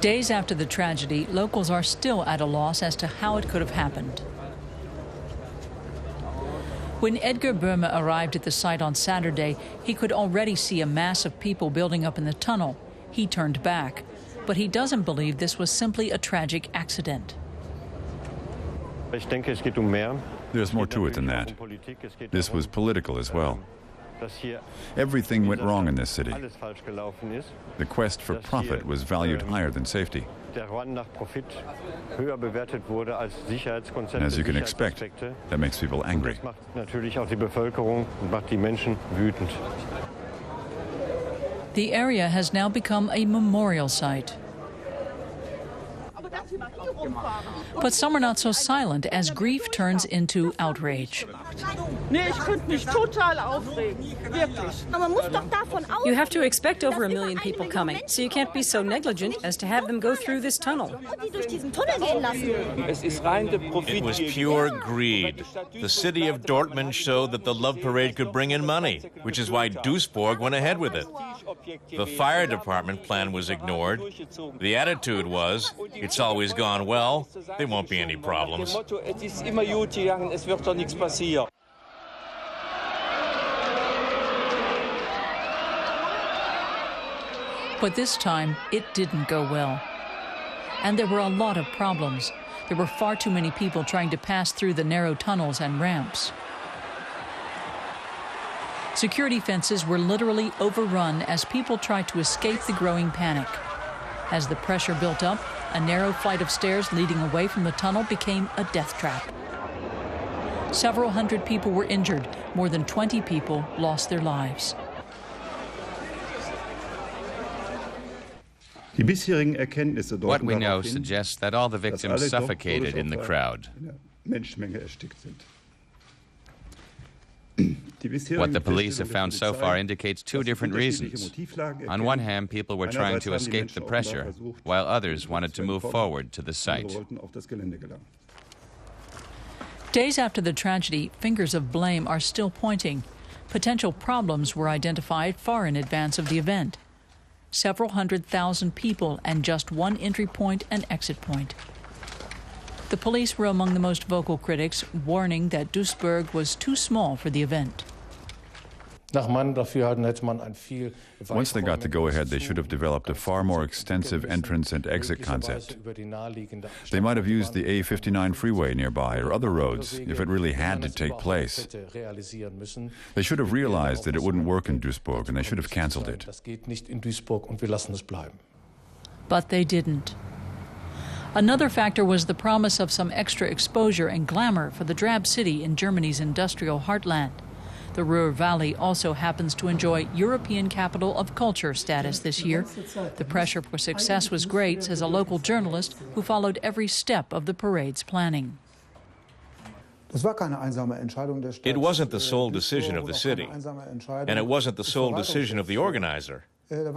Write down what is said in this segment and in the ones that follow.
Days after the tragedy, locals are still at a loss as to how it could have happened. When Edgar Böhme arrived at the site on Saturday, he could already see a mass of people building up in the tunnel. He turned back, but he doesn't believe this was simply a tragic accident. There's more to it than that. This was political as well. Everything went wrong in this city. The quest for profit was valued higher than safety. And as you can expect, that makes people angry. The area has now become a memorial site. But some are not so silent as grief turns into outrage. You have to expect over 1 million people coming, so you can't be so negligent as to have them go through this tunnel. It was pure greed. The city of Dortmund showed that the Love Parade could bring in money, which is why Duisburg went ahead with it. The fire department plan was ignored. The attitude was, it's always gone well, there won't be any problems. But this time, it didn't go well. And there were a lot of problems. There were far too many people trying to pass through the narrow tunnels and ramps. Security fences were literally overrun as people tried to escape the growing panic. As the pressure built up, a narrow flight of stairs leading away from the tunnel became a death trap. Several hundred people were injured. More than 20 people lost their lives. What we know suggests that all the victims suffocated in the crowd. What the police have found so far indicates two different reasons. On one hand, people were trying to escape the pressure, while others wanted to move forward to the site. Days after the tragedy, fingers of blame are still pointing. Potential problems were identified far in advance of the event. Several 100,000 people and just one entry point and exit point. The police were among the most vocal critics, warning that Duisburg was too small for the event. Once they got the go-ahead, they should have developed a far more extensive entrance and exit concept. They might have used the A59 freeway nearby or other roads if it really had to take place. They should have realized that it wouldn't work in Duisburg, and they should have canceled it. But they didn't. Another factor was the promise of some extra exposure and glamour for the drab city in Germany's industrial heartland. The Ruhr Valley also happens to enjoy European Capital of Culture status this year. The pressure for success was great, says a local journalist who followed every step of the parade's planning. It wasn't the sole decision of the city, and it wasn't the sole decision of the organizer. The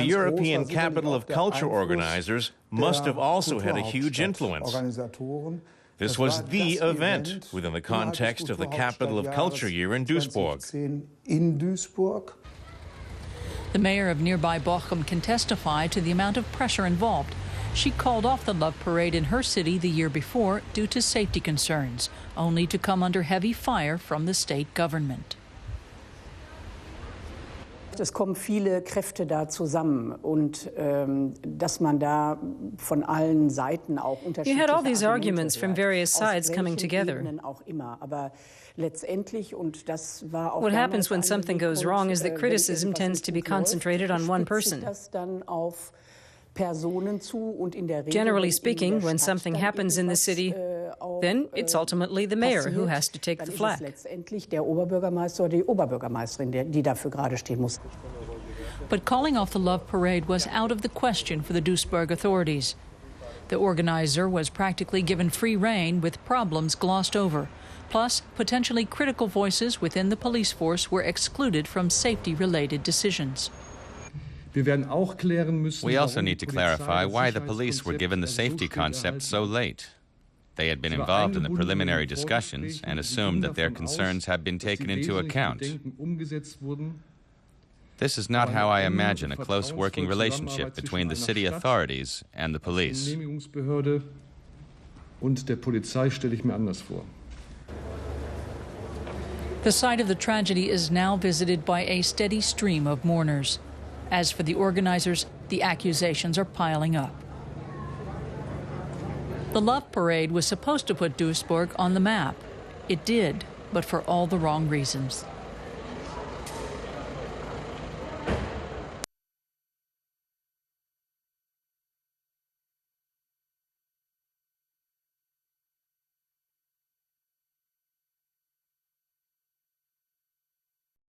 European Capital of Culture organizers must have also had a huge influence. This was the event within the context of the Capital of Culture year in Duisburg. The mayor of nearby Bochum can testify to the amount of pressure involved. She called off the Love Parade in her city the year before due to safety concerns, only to come under heavy fire from the state government. Es kommen viele Kräfte da zusammen und dass man da von allen Seiten auch unterschiedliche You had all these arguments from various sides coming together. What happens when something goes wrong is that criticism tends to be concentrated on one person. Generally speaking, when something happens in the city, then it's ultimately the mayor who has to take the flak. But calling off the Love Parade was out of the question for the Duisburg authorities. The organizer was practically given free rein with problems glossed over. Plus, potentially critical voices within the police force were excluded from safety-related decisions. We also need to clarify why the police were given the safety concept so late. They had been involved in the preliminary discussions and assumed that their concerns had been taken into account. This is not how I imagine a close working relationship between the city authorities and the police. The site of the tragedy is now visited by a steady stream of mourners. As for the organizers, the accusations are piling up. The Love Parade was supposed to put Duisburg on the map. It did, but for all the wrong reasons.